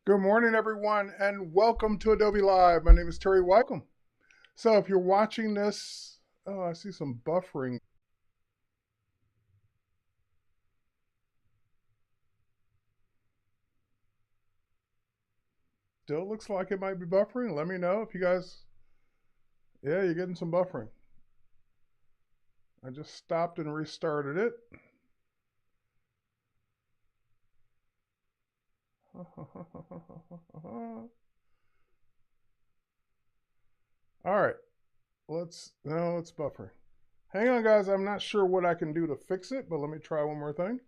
Good morning, everyone, and welcome to Adobe Live. My name is Terry White. So, if you're watching this, oh, I see some buffering. Still looks like it might be buffering. Let me know if you guys, yeah, you're getting some buffering. I just stopped and restarted it. All right, no, it's buffering. Hang on, guys. I'm not sure what I can do to fix it, but let me try one more thing.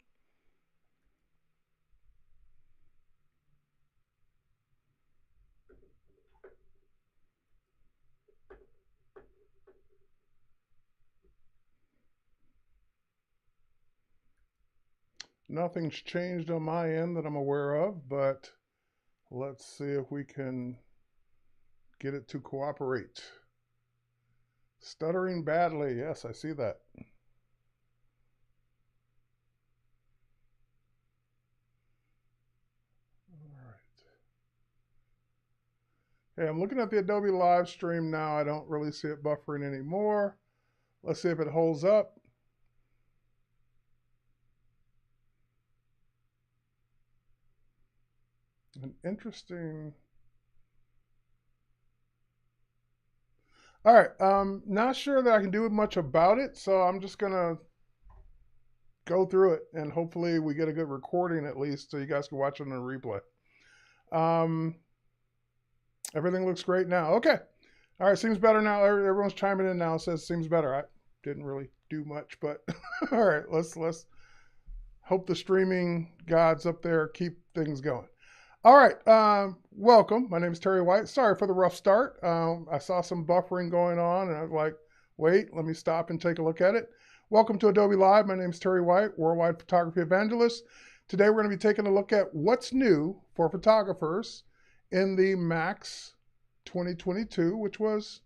Nothing's changed on my end that I'm aware of, but let's see if we can get it to cooperate. Stuttering badly. Yes, I see that. All right. Hey, I'm looking at the Adobe live stream now. I don't really see it buffering anymore. Let's see if it holds up. An interesting. All right. Not sure that I can do much about it, so I'm just gonna go through it and hopefully we get a good recording at least, so you guys can watch it on a replay. Um, Everything looks great now. Okay. All right, seems better now. Everyone's chiming in now. Says seems better. I didn't really do much, but all right, let's hope the streaming gods up there keep things going. All right, welcome. My name is Terry White. Sorry for the rough start. I saw some buffering going on, and I was like, wait, let me stop and take a look at it. Welcome to Adobe Live. My name is Terry White, worldwide photography evangelist. Today we're going to be taking a look at what's new for photographers in the Max 2022, which was,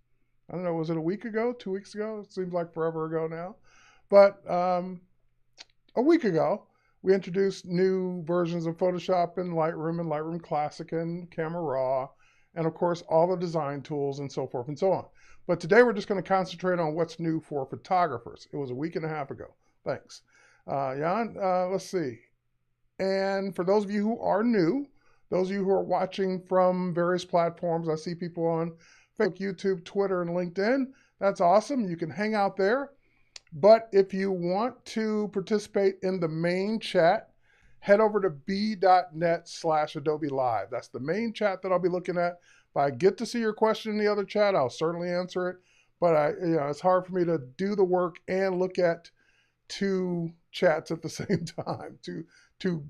I don't know, was it a week ago, 2 weeks ago? It seems like forever ago now. But a week ago, we introduced new versions of Photoshop and Lightroom Classic and Camera Raw, and of course, all the design tools and so forth and so on. But today we're just going to concentrate on what's new for photographers. It was a week and a half ago. Thanks. Jan, let's see. And for those of you who are new, those of you who are watching from various platforms, I see people on Facebook, YouTube, Twitter, and LinkedIn. That's awesome. You can hang out there. But if you want to participate in the main chat, head over to b.net/Adobe Live. That's the main chat that I'll be looking at. If I get to see your question in the other chat, I'll certainly answer it. But it's hard for me to do the work and look at two chats at the same time, two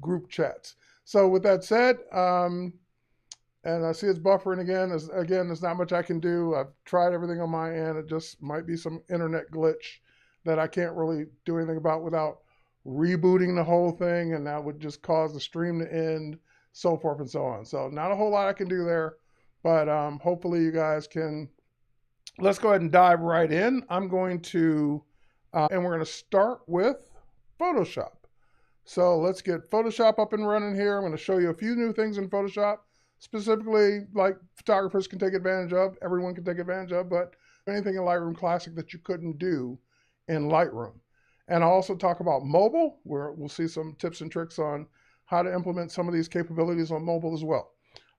group chats. So with that said, and I see it's buffering again. There's not much I can do. I've tried everything on my end. It just might be some internet glitch that I can't really do anything about without rebooting the whole thing, and that would just cause the stream to end, so forth and so on. So not a whole lot I can do there, but hopefully you guys can. Let's go ahead and dive right in. I'm going to, and we're going to start with Photoshop. So let's get Photoshop up and running here. I'm going to show you a few new things in Photoshop, specifically like photographers can take advantage of, everyone can take advantage of, but anything in Lightroom Classic that you couldn't do in Lightroom. And I'll also talk about mobile, where we'll see some tips and tricks on how to implement some of these capabilities on mobile as well.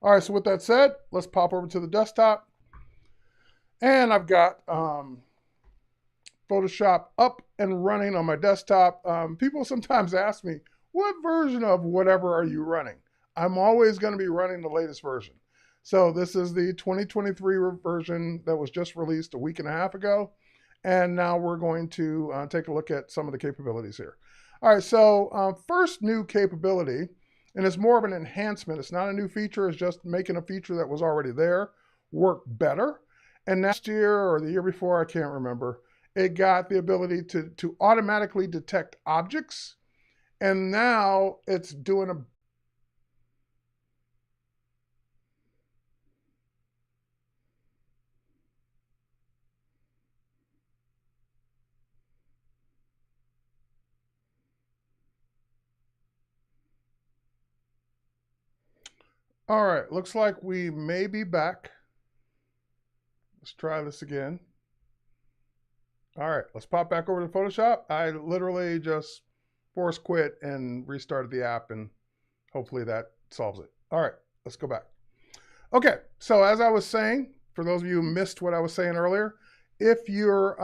All right, so with that said, let's pop over to the desktop. And I've got Photoshop up and running on my desktop. People sometimes ask me, what version of whatever are you running? I'm always going to be running the latest version. So this is the 2023 version that was just released a week and a half ago. And now we're going to take a look at some of the capabilities here. All right, so first new capability, and it's more of an enhancement. It's not a new feature. It's just making a feature that was already there work better. And last year or the year before, I can't remember, it got the ability to automatically detect objects. And now it's doing a All right, looks like we may be back. Let's try this again. All right, let's pop back over to Photoshop. I literally just force quit and restarted the app, and hopefully that solves it. All right, let's go back. Okay, so as I was saying, for those of you who missed what I was saying earlier, if you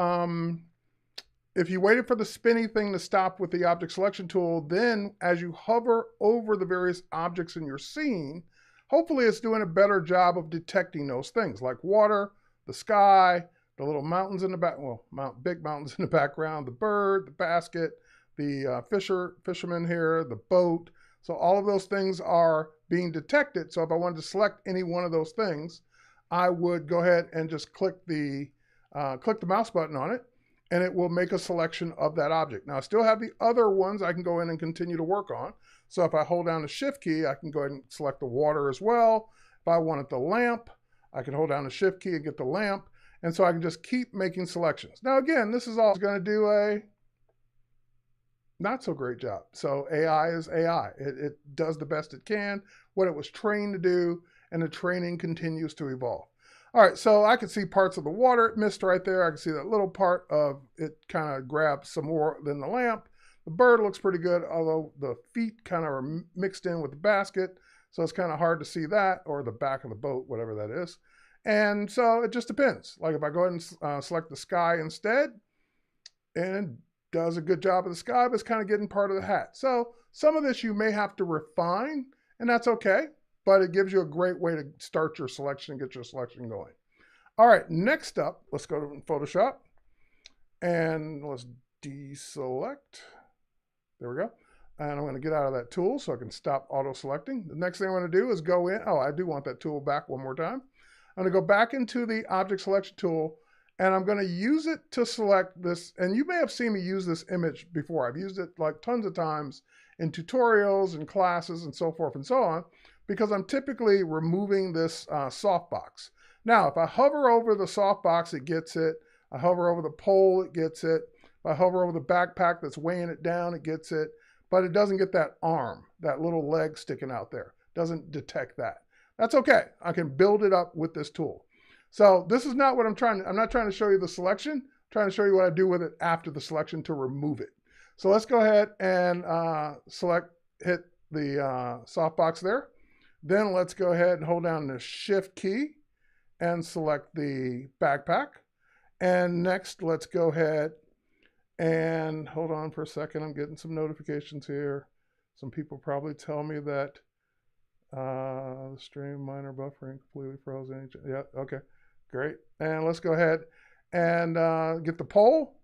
waited for the spinny thing to stop with the object selection tool, then as you hover over the various objects in your scene, hopefully it's doing a better job of detecting those things like water, the sky, the little mountains in the back, well, big mountains in the background, the bird, the basket, the fisherman here, the boat. So all of those things are being detected. So if I wanted to select any one of those things, I would go ahead and just click the mouse button on it, and it will make a selection of that object. Now I still have the other ones I can go in and continue to work on. So if I hold down the Shift key, I can go ahead and select the water as well. If I wanted the lamp, I can hold down the Shift key and get the lamp. And so I can just keep making selections. Now again, this is all going to do a not so great job. So AI is AI. It does the best it can, what it was trained to do, and the training continues to evolve. All right, so I can see parts of the water it missed right there. I can see that little part of it kind of grabbed some more than the lamp. The bird looks pretty good, although the feet kind of are mixed in with the basket. So it's kind of hard to see that, or the back of the boat, whatever that is. And so it just depends. Like if I go ahead and select the sky instead, and it does a good job of the sky, but it's kind of getting part of the hat. So some of this you may have to refine, and that's okay, but it gives you a great way to start your selection and get your selection going. All right, next up, let's go to Photoshop, and let's deselect. There we go. And I'm going to get out of that tool so I can stop auto-selecting. The next thing I want to do is go in. Oh, I do want that tool back one more time. I'm going to go back into the object selection tool, and I'm going to use it to select this. And you may have seen me use this image before. I've used it like tons of times in tutorials and classes and so forth and so on, because I'm typically removing this softbox. Now, if I hover over the softbox, it gets it. I hover over the pole, it gets it. If I hover over the backpack that's weighing it down, it gets it. But it doesn't get that arm, that little leg sticking out there. It doesn't detect that. That's okay. I can build it up with this tool. So this is not what I'm not trying to show you the selection. I'm trying to show you what I do with it after the selection to remove it. So let's go ahead and hit the softbox there. Then let's go ahead and hold down the Shift key and select the backpack. And next, let's go ahead and hold on for a second. I'm getting some notifications here. Some people probably tell me that the stream minor buffering completely frozen. Yeah, okay, great. And let's go ahead and get the poll.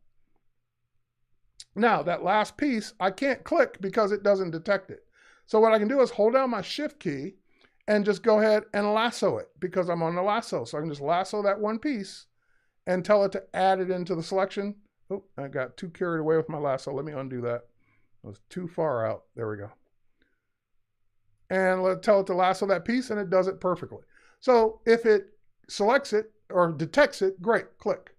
Now that last piece, I can't click because it doesn't detect it. So what I can do is hold down my Shift key and just go ahead and lasso it because I'm on the lasso. So I can just lasso that one piece and tell it to add it into the selection. Oh, I got too carried away with my lasso. Let me undo that. I was too far out. There we go. And let's tell it to lasso that piece, and it does it perfectly. So if it selects it or detects it, great, click.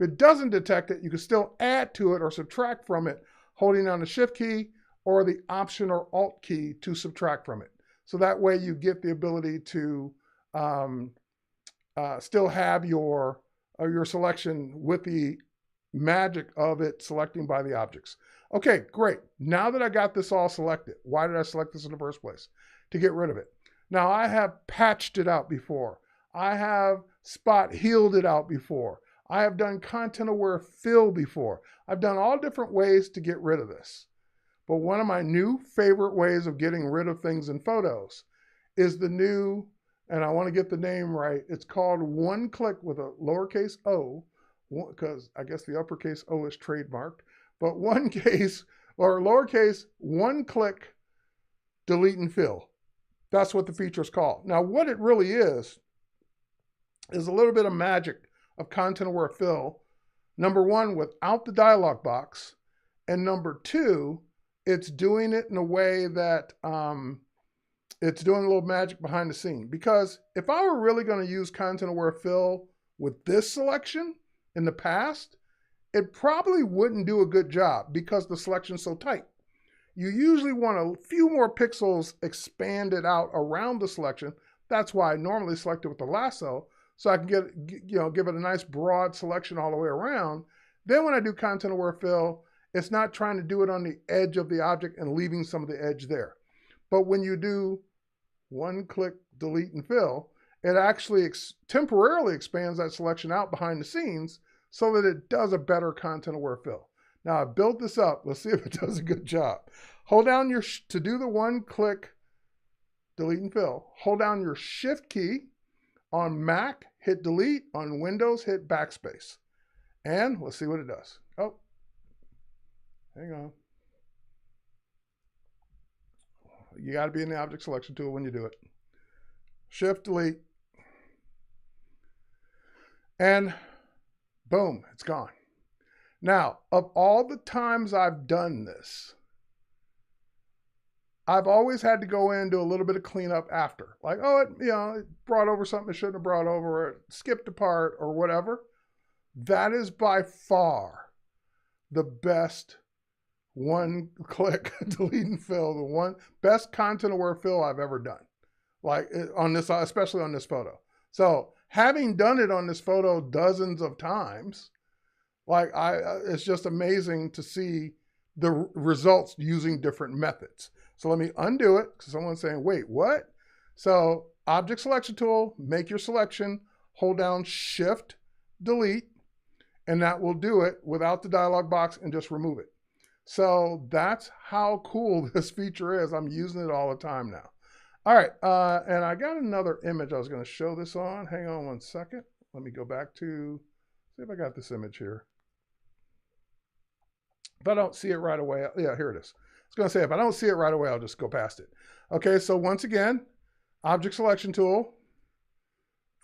If it doesn't detect it, you can still add to it or subtract from it, holding down the Shift key or the Option or Alt key to subtract from it. So that way you get the ability to still have your selection with the magic of it selecting by the objects. Okay, great. Now that I got this all selected, why did I select this in the first place? To get rid of it. Now I have patched it out before. I have spot healed it out before. I have done content aware fill before. I've done all different ways to get rid of this. But one of my new favorite ways of getting rid of things in photos is the new, and I want to get the name right, it's called One Click with a lowercase o, because I guess the uppercase O is trademarked, but one case or lowercase one click delete and fill. That's what the feature is called. Now what it really is a little bit of magic of content aware fill. Number one, without the dialog box, and number two, it's doing it in a way that it's doing a little magic behind the scene. Because if I were really going to use content aware fill with this selection in the past, it probably wouldn't do a good job because the selection's so tight. you usually want a few more pixels expanded out around the selection. That's why I normally select it with the lasso, so I can give it a nice broad selection all the way around. Then when I do content aware fill, it's not trying to do it on the edge of the object and leaving some of the edge there. But when you do one click delete and fill, it actually temporarily expands that selection out behind the scenes so that it does a better content aware fill. Now I built this up. Let's see if it does a good job. Hold down to do the one click delete and fill, hold down your shift key. On Mac, hit delete. On Windows, hit backspace. And let's see what it does. Oh, hang on. You got to be in the object selection tool when you do it. Shift delete. And boom, it's gone. Now, of all the times I've done this, I've always had to go in and do a little bit of cleanup after. Like, oh, it brought over something it shouldn't have brought over, or it skipped a part or whatever. That is by far the best one-click delete and fill, the one best content-aware fill I've ever done. Like on this, especially on this photo. So having done it on this photo dozens of times, like it's just amazing to see the results using different methods. So let me undo it because someone's saying, wait, what? So object selection tool, make your selection, hold down shift, delete, and that will do it without the dialog box and just remove it. So that's how cool this feature is. I'm using it all the time now. All right, and I got another image I was going to show this on. Hang on one second. Let me go back to, see if I got this image here. If I don't see it right away, yeah, here it is. I was going to say, if I don't see it right away, I'll just go past it. Okay, so once again, object selection tool.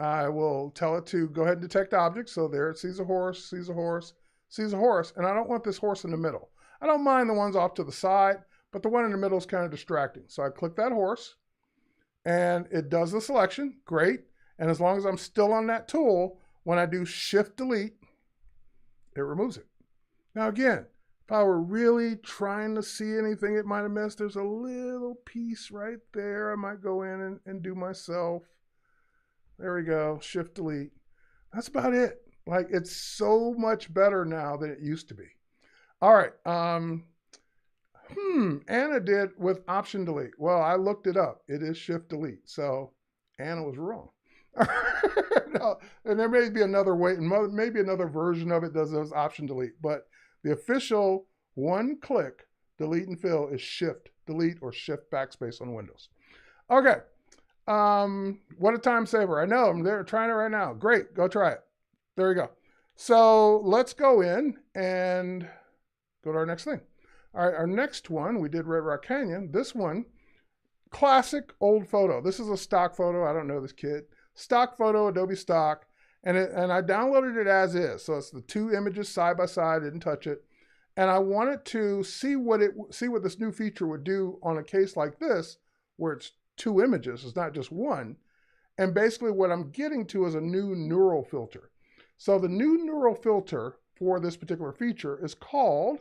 I will tell it to go ahead and detect object. So there it sees a horse, sees a horse, sees a horse, and I don't want this horse in the middle. I don't mind the ones off to the side, but the one in the middle is kind of distracting. So I click that horse, and it does the selection. Great. And as long as I'm still on that tool, when I do shift delete, it removes it. Now again, if I were really trying to see anything it might have missed, there's a little piece right there I might go in and do myself. There we go, shift delete. That's about it. Like, it's so much better now than it used to be. All right, Anna did with option delete. Well, I looked it up. It is shift delete, so Anna was wrong. No, and there may be another way, maybe another version of it does those option delete, but the official one-click delete and fill is shift delete or shift backspace on Windows. Okay. What a time saver. I know, I'm there trying it right now. Great, go try it. There you go. So let's go in and go to our next thing. All right, our next one, we did Red Rock Canyon. This one, classic old photo. This is a stock photo. I don't know this kid. Stock photo, Adobe stock. And I downloaded it as is. So it's the two images side by side, didn't touch it. And I wanted to see what this new feature would do on a case like this, where it's two images, it's not just one. And basically what I'm getting to is a new neural filter. So the new neural filter for this particular feature is called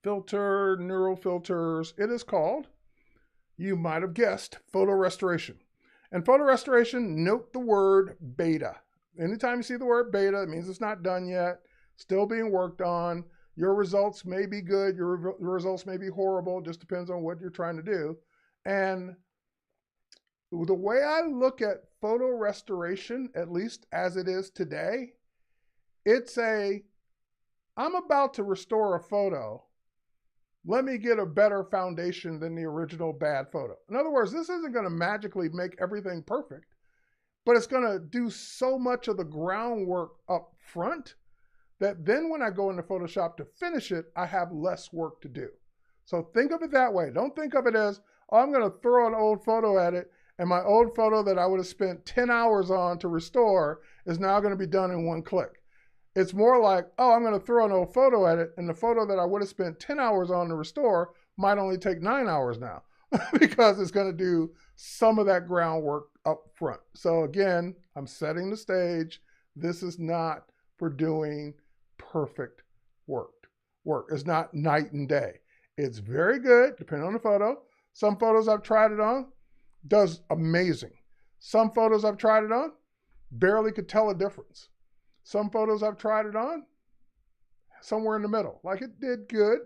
neural filters. It is called, you might have guessed, photo restoration. And photo restoration, note the word beta. Anytime you see the word beta, it means it's not done yet, still being worked on. Your results may be good, your results may be horrible, it just depends on what you're trying to do. And the way I look at photo restoration, at least as it is today, it's I'm about to restore a photo. Let me get a better foundation than the original bad photo. In other words, this isn't going to magically make everything perfect, but it's going to do so much of the groundwork up front that then when I go into Photoshop to finish it, I have less work to do. So think of it that way. Don't think of it as, oh, I'm going to throw an old photo at it, and my old photo that I would have spent 10 hours on to restore is now going to be done in one click. It's more like, oh, I'm going to throw an old photo at it, and the photo that I would have spent 10 hours on to restore might only take 9 hours now because it's going to do some of that groundwork up front. So again, I'm setting the stage. This is not for doing perfect work. It's not night and day. It's very good, depending on the photo. Some photos I've tried it on, does amazing. Some photos I've tried it on, barely could tell a difference. Some photos I've tried it on, somewhere in the middle. Like it did good.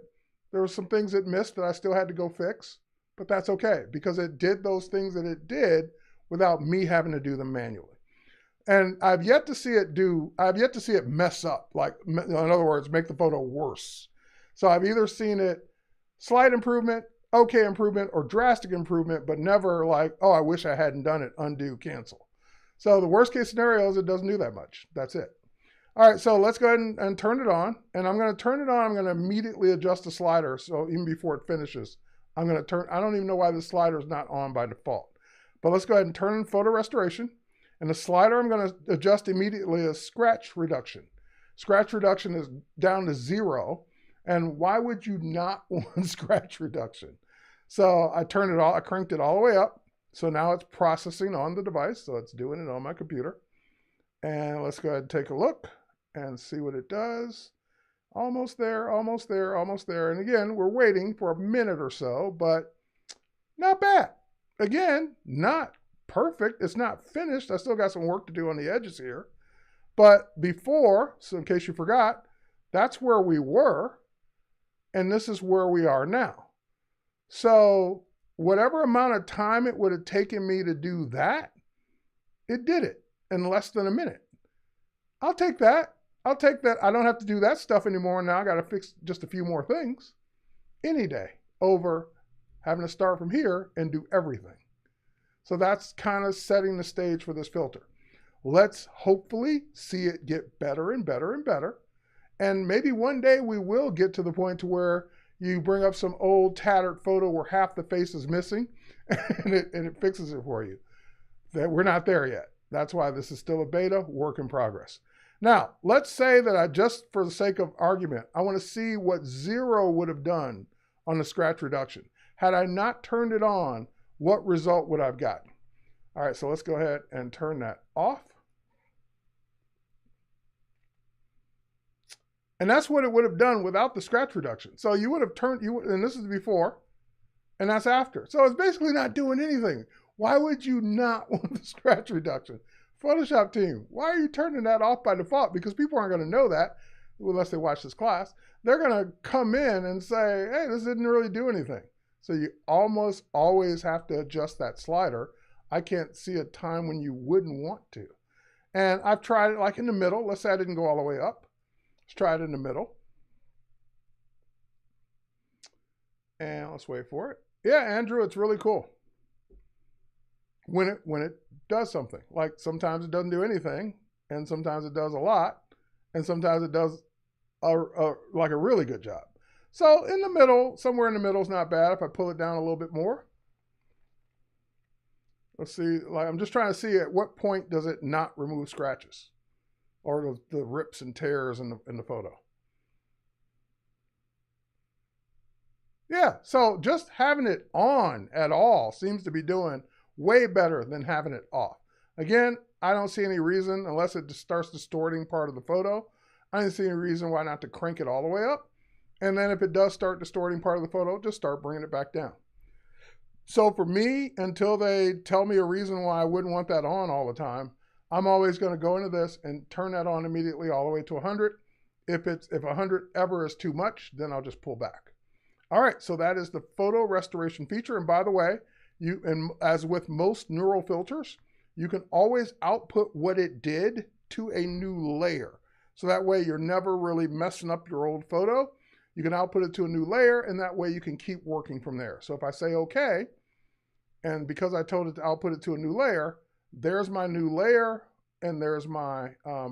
There were some things it missed that I still had to go fix, but that's okay because it did those things that it did without me having to do them manually. And I've yet to see it mess up, like in other words, make the photo worse. So I've either seen it slight improvement, okay improvement, or drastic improvement, but never like, oh, I wish I hadn't done it, undo, cancel. So the worst case scenario is it doesn't do that much. That's it. All right, so let's go ahead and turn it on. And I'm gonna turn it on, I'm gonna immediately adjust the slider. So even before it finishes, I'm gonna turn, I don't even know why the slider is not on by default. But let's go ahead and turn on photo restoration. And the slider I'm going to adjust immediately is scratch reduction. Scratch reduction is down to 0. And why would you not want scratch reduction? So I cranked it all the way up. So now it's processing on the device. So it's doing it on my computer. And let's go ahead and take a look and see what it does. Almost there, almost there, almost there. And again, we're waiting for a minute or so, but not bad. Again, not perfect. It's not finished. I still got some work to do on the edges here. But before, so in case you forgot, that's where we were. And this is where we are now. So whatever amount of time it would have taken me to do that, it did it in less than a minute. I'll take that. I'll take that. I don't have to do that stuff anymore. Now I got to fix just a few more things any day over having to start from here and do everything. So that's kind of setting the stage for this filter. Let's hopefully see it get better and better and better. And maybe one day we will get to the point to where you bring up some old tattered photo where half the face is missing and it fixes it for you. That we're not there yet. That's why this is still a beta, work in progress. Now, let's say that I just, for the sake of argument, I want to see what 0 would have done on the scratch reduction. Had I not turned it on, what result would I have gotten? All right, so let's go ahead and turn that off. And that's what it would have done without the scratch reduction. So you would have turned, and this is before, and that's after. So it's basically not doing anything. Why would you not want the scratch reduction? Photoshop team, why are you turning that off by default? Because people aren't going to know that unless they watch this class. They're going to come in and say, hey, this didn't really do anything. So you almost always have to adjust that slider. I can't see a time when you wouldn't want to. And I've tried it like in the middle. Let's say I didn't go all the way up. Let's try it in the middle. And let's wait for it. Yeah, Andrew, it's really cool. When it does something. Like sometimes it doesn't do anything, and sometimes it does a lot, and sometimes it does like a really good job. So in the middle, somewhere in the middle is not bad. If I pull it down a little bit more. Let's see, like I'm just trying to see at what point does it not remove scratches or the rips and tears in the photo. Yeah, so just having it on at all seems to be doing way better than having it off. Again, I don't see any reason, unless it just starts distorting part of the photo, I don't see any reason why not to crank it all the way up. And then if it does start distorting part of the photo, just start bringing it back down. So for me, until they tell me a reason why I wouldn't want that on all the time, I'm always going to go into this and turn that on immediately all the way to 100. If 100 ever is too much, then I'll just pull back. All right, so that is the photo restoration feature. And by the way, as with most neural filters, you can always output what it did to a new layer. So that way you're never really messing up your old photo. You can output it to a new layer, and that way you can keep working from there. So if I say okay, and because I told it to output it to a new layer, there's my new layer, and there's my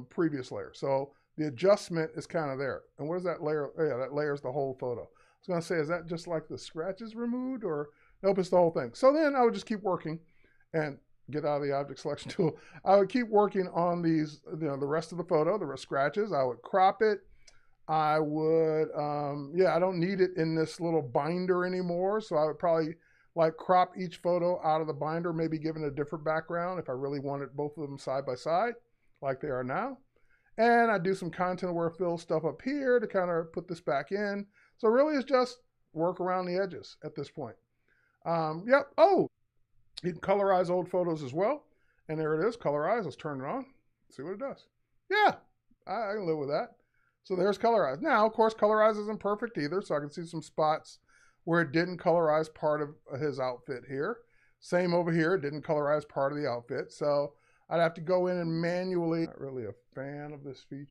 previous layer. So the adjustment is kind of there. And what is that layer? Oh, yeah, that layer is the whole photo. I was going to say, is that just like the scratches removed, or nope, it's the whole thing. So then I would just keep working and get out of the object selection tool. I would keep working on these, the rest of the photo, the scratches. I would crop it. I would, I don't need it in this little binder anymore. So I would probably like crop each photo out of the binder, maybe give it a different background if I really wanted both of them side by side like they are now. And I do some content aware fill stuff up here to kind of put this back in. So really it's just work around the edges at this point. Yep. Oh, you can colorize old photos as well. And there it is, colorize. Let's turn it on, see what it does. Yeah, I can live with that. So there's colorize. Now, of course, colorize isn't perfect either, so I can see some spots where it didn't colorize part of his outfit here. Same over here, it didn't colorize part of the outfit. So I'd have to go in and manually, not really a fan of this feature.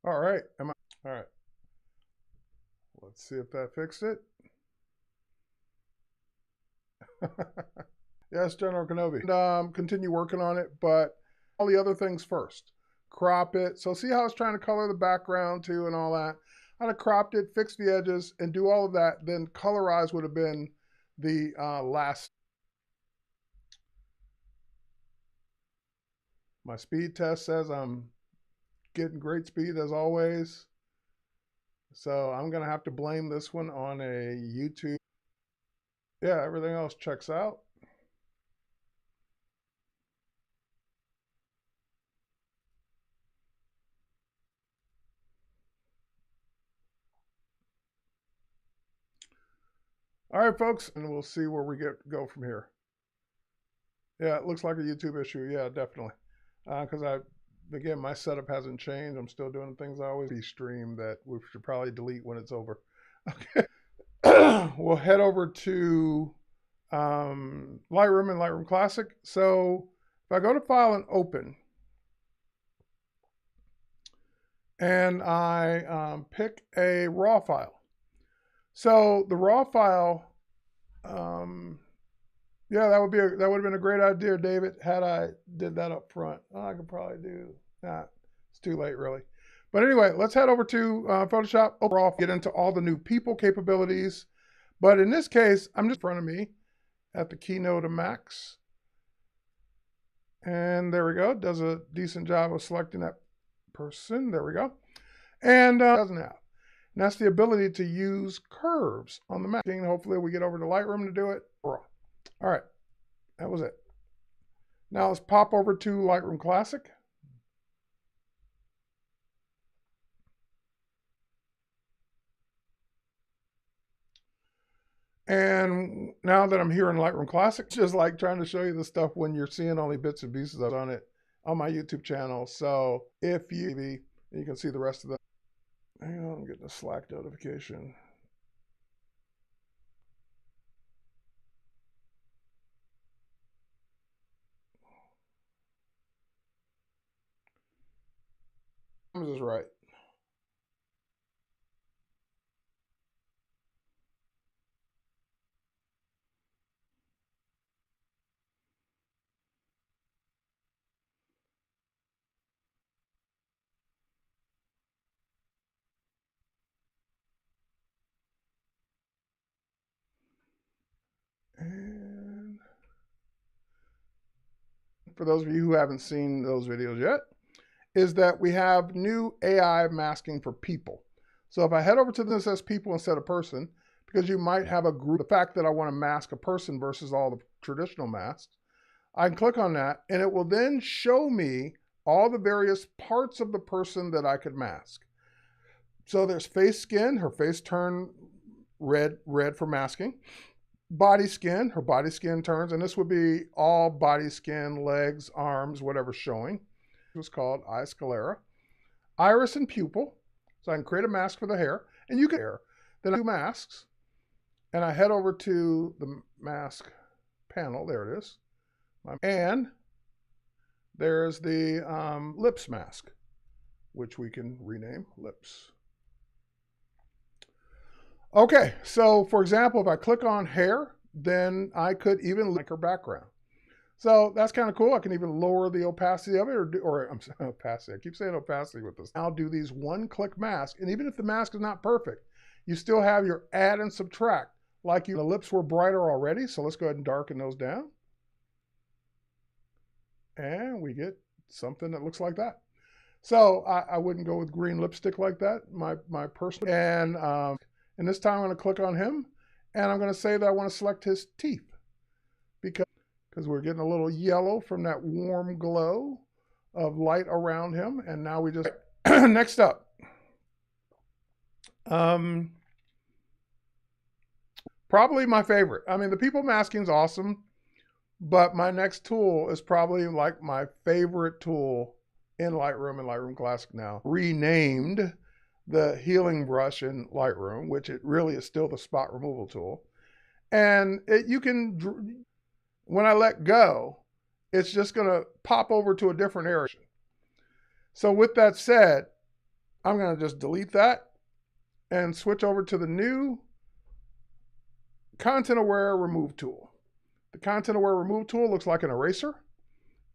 All right, all right. Let's see if that fixed it. Yes, General Kenobi. And, continue working on it, but all the other things first. Crop it. So see how it's trying to color the background too and all that. I'd have cropped it, fixed the edges, and do all of that. Then colorize would have been the last. My speed test says I'm getting great speed as always. So I'm going to have to blame this one on a YouTube. Yeah, everything else checks out. All right, folks, and we'll see where we go from here. Yeah, it looks like a YouTube issue. Yeah, definitely. Because again, my setup hasn't changed. I'm still doing things I always stream that we should probably delete when it's over. Okay. We'll head over to Lightroom and Lightroom Classic. So if I go to File and Open, and I pick a raw file. So the raw file, yeah, that would have been a great idea, David, had I did that up front. Oh, I could probably do that. It's too late, really. But anyway, let's head over to Photoshop, overall, get into all the new people capabilities. But in this case, I'm just in front of me at the keynote of Max. And there we go. Does a decent job of selecting that person. There we go. And doesn't have. And that's the ability to use curves on the Mac. Hopefully we get over to Lightroom to do it. All right, that was it. Now let's pop over to Lightroom Classic. And now that I'm here in Lightroom Classic, just like trying to show you the stuff when you're seeing only bits and pieces on it on my YouTube channel. So if you can see the rest of the, hang on, I'm getting a Slack notification. This is right. And for those of you who haven't seen those videos yet, is that we have new AI masking for people. So if I head over to this as people instead of person, because you might have a group, the fact that I want to mask a person versus all the traditional masks, I can click on that and it will then show me all the various parts of the person that I could mask. So there's face skin, her face turned red for masking. Body skin, her body skin turns, and this would be all body skin, legs, arms, whatever showing. It was called eye sclera. Iris and pupil, so I can create a mask for the hair, and you can hair. Then I do masks, and I head over to the mask panel. There it is, and there's the lips mask, which we can rename lips. Okay, so for example, if I click on hair, then I could even like her background. So that's kind of cool. I can even lower the opacity of it, or I'm sorry, opacity. I keep saying opacity with this. Now do these one-click masks, and even if the mask is not perfect, you still have your add and subtract. Like the lips were brighter already, so let's go ahead and darken those down. And we get something that looks like that. So I wouldn't go with green lipstick like that, my personal. And this time I'm going to click on him, and I'm going to say that I want to select his teeth because we're getting a little yellow from that warm glow of light around him. And now we just, next up, probably my favorite. I mean, the people masking is awesome, but my next tool is probably like my favorite tool in Lightroom and Lightroom Classic now. Renamed the healing brush in Lightroom, which it really is still the spot removal tool. And you can, when I let go, it's just going to pop over to a different area. So with that said, I'm going to just delete that and switch over to the new Content Aware Remove tool. The Content Aware Remove tool looks like an eraser,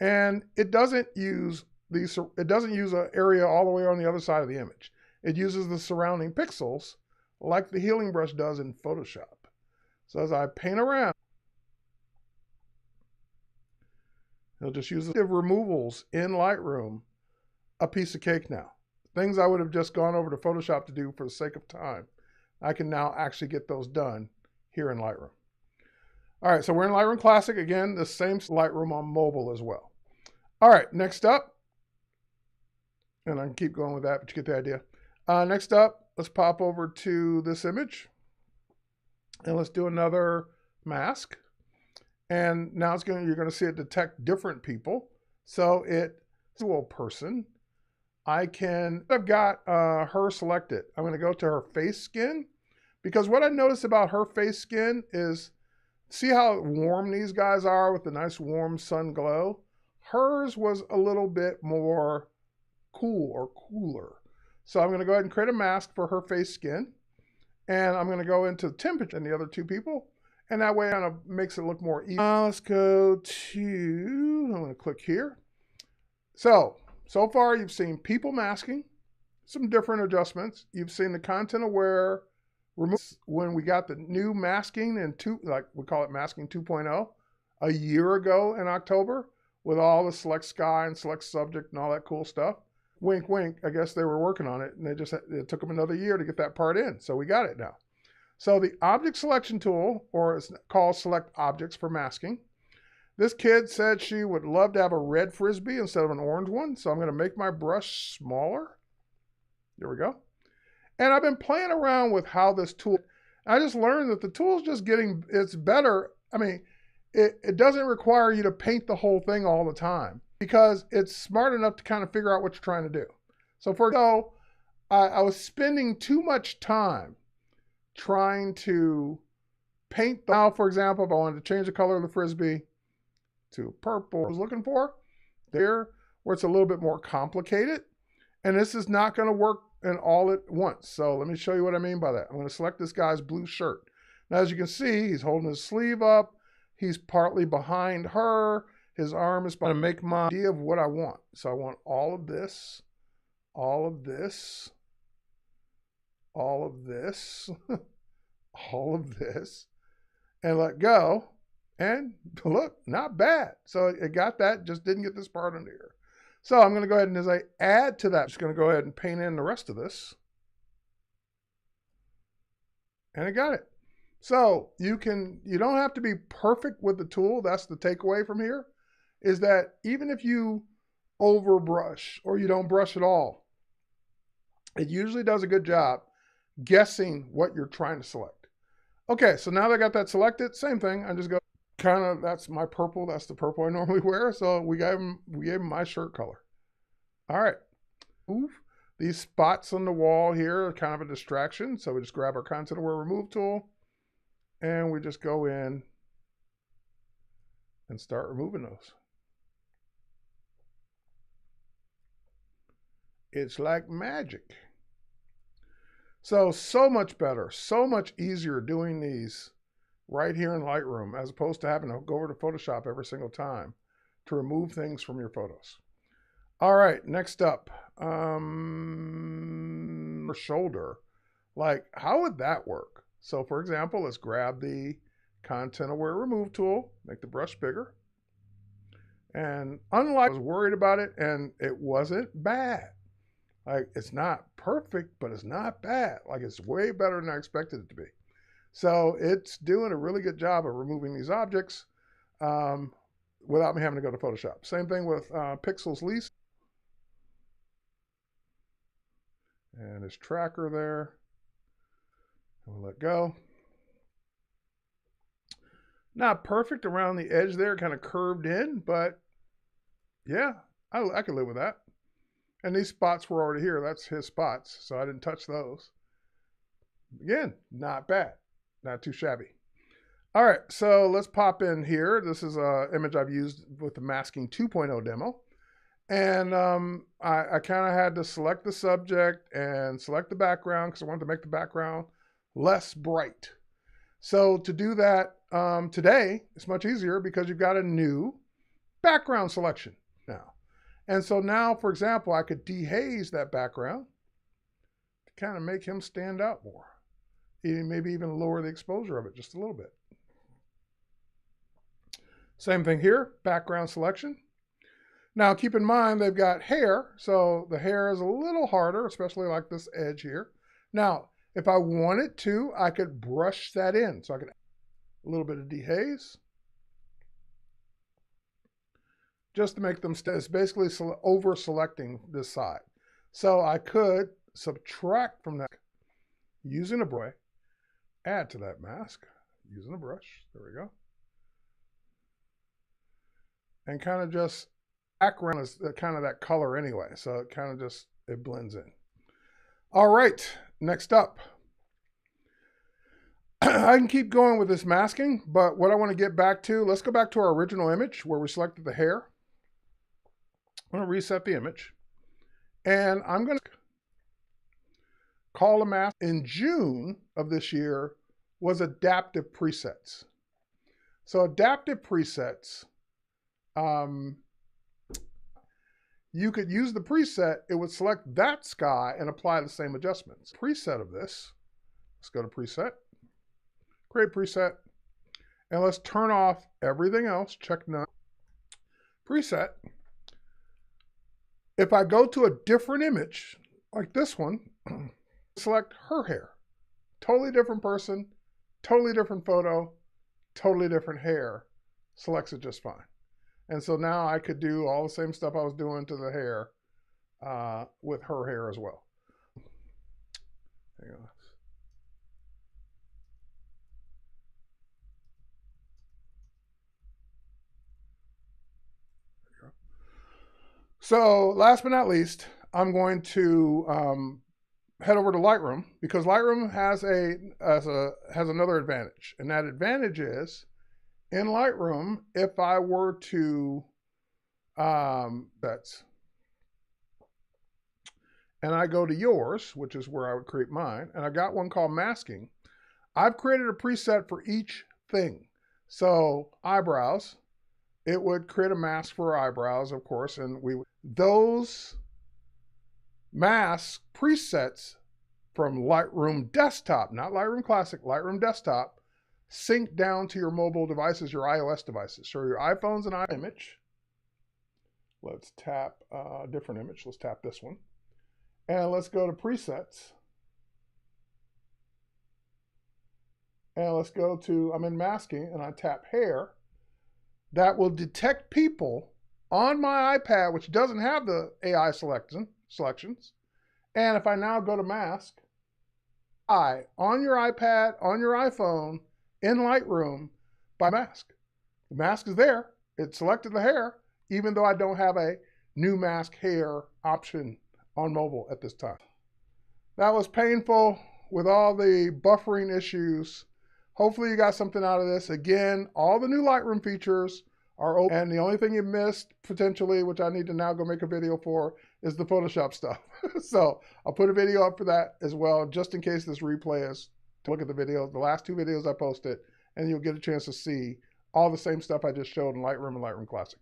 and it doesn't use an area all the way on the other side of the image. It uses the surrounding pixels like the healing brush does in Photoshop. So as I paint around, it'll just use the removals in Lightroom, a piece of cake now. Things I would have just gone over to Photoshop to do for the sake of time, I can now actually get those done here in Lightroom. All right, so we're in Lightroom Classic. Again, the same Lightroom on mobile as well. All right, next up, and I can keep going with that, but you get the idea. Next up, let's pop over to this image, and let's do another mask. And now you're going to see it detect different people. So a person. I've got her selected. I'm going to go to her face skin, because what I noticed about her face skin is, see how warm these guys are with the nice warm sun glow? Hers was a little bit more cool or cooler. So I'm going to go ahead and create a mask for her face skin. And I'm going to go into temperature and the other two people. And that way it kind of makes it look more even. Let's go to, I'm going to click here. So far you've seen people masking, some different adjustments. You've seen the Content Aware remove when we got the new masking in like we call it masking 2.0 a year ago in October, with all the select sky and select subject and all that cool stuff. Wink, wink. I guess they were working on it, and it took them another year to get that part in. So we got it now. So the object selection tool, or it's called select objects for masking. This kid said she would love to have a red Frisbee instead of an orange one. So I'm going to make my brush smaller. There we go. And I've been playing around with how this tool, I just learned that the tool's just it's better. I mean, it doesn't require you to paint the whole thing all the time, because it's smart enough to kind of figure out what you're trying to do. So for example, I was spending too much time trying to paint now, for example, if I wanted to change the color of the Frisbee to purple, I was looking for there, where it's a little bit more complicated. And this is not going to work in all at once. So let me show you what I mean by that. I'm going to select this guy's blue shirt. Now, as you can see, he's holding his sleeve up. He's partly behind her. His arm is going to make my idea of what I want. So I want all of this, all of this, all of this, all of this, and let go. And look, not bad. So it got that, just didn't get this part under here. So I'm going to go ahead and as I add to that, I'm just going to go ahead and paint in the rest of this. And I got it. So you don't have to be perfect with the tool. That's the takeaway from here, is that even if you overbrush or you don't brush at all, it usually does a good job guessing what you're trying to select. Okay, so now that I got that selected, same thing. I just go that's my purple. That's the purple I normally wear. So we gave him my shirt color. All right. Move. These spots on the wall here are kind of a distraction. So we just grab our Content Aware Remove tool, and we just go in and start removing those. It's like magic. So much better, so much easier doing these right here in Lightroom, as opposed to having to go over to Photoshop every single time to remove things from your photos. All right, next up, shoulder. Like, how would that work? So for example, let's grab the Content Aware Remove tool, make the brush bigger. And unlike I was worried about it, and it wasn't bad. Like, it's not perfect, but it's not bad. Like, it's way better than I expected it to be. So it's doing a really good job of removing these objects without me having to go to Photoshop. Same thing with Pixels Least. And his tracker there. We'll let go. Not perfect around the edge there, kind of curved in, but yeah, I could live with that. And these spots were already here. That's his spots, so I didn't touch those. Again, not bad. Not too shabby. All right, so let's pop in here. This is an image I've used with the Masking 2.0 demo. And I kind of had to select the subject and select the background because I wanted to make the background less bright. So to do that today, it's much easier because you've got a new background selection now. And so now, for example, I could dehaze that background to kind of make him stand out more. Maybe even lower the exposure of it just a little bit. Same thing here, background selection. Now keep in mind they've got hair, so the hair is a little harder, especially like this edge here. Now, if I wanted to, I could brush that in. So I could add a little bit of dehaze. Just to make them, it's basically over-selecting this side. So I could subtract from that using a brush, add to that mask using a brush. There we go. And kind of just, background is kind of that color anyway. So it kind of just, it blends in. All right, next up. I can keep going with this masking, but what I want to get back to, let's go back to our original image where we selected the hair. I'm going to reset the image. And I'm going to call a mask. In June of this year was adaptive presets. So adaptive presets, you could use the preset, it would select that sky and apply the same adjustments. Preset of this, let's go to preset, create preset, and let's turn off everything else, check none. Preset. If I go to a different image, like this one, select her hair. Totally different person, totally different photo, totally different hair, selects it just fine. And so now I could do all the same stuff I was doing to the hair with her hair as well. Hang on. There you go. So last but not least, I'm going to head over to Lightroom because Lightroom has another advantage. And that advantage is, in Lightroom, if I were to, and I go to yours, which is where I would create mine, and I got one called masking, I've created a preset for each thing. So eyebrows, it would create a mask for eyebrows, of course, and those mask presets from Lightroom Desktop, not Lightroom Classic, Lightroom Desktop, sync down to your mobile devices, your iOS devices. So your iPhones and image. Let's tap a different image. Let's tap this one. And let's go to presets. And let's go to, I'm in masking, and I tap hair. That will detect people on my iPad, which doesn't have the AI selections. And if I now go to mask, on your iPad, on your iPhone, in Lightroom, by mask. The mask is there. It selected the hair, even though I don't have a new mask hair option on mobile at this time. That was painful with all the buffering issues. Hopefully you got something out of this. Again, all the new Lightroom features are open, and the only thing you missed potentially, which I need to now go make a video for, is the Photoshop stuff. So I'll put a video up for that as well, just in case this replay is to look at the videos, the last two videos I posted, and you'll get a chance to see all the same stuff I just showed in Lightroom and Lightroom Classic.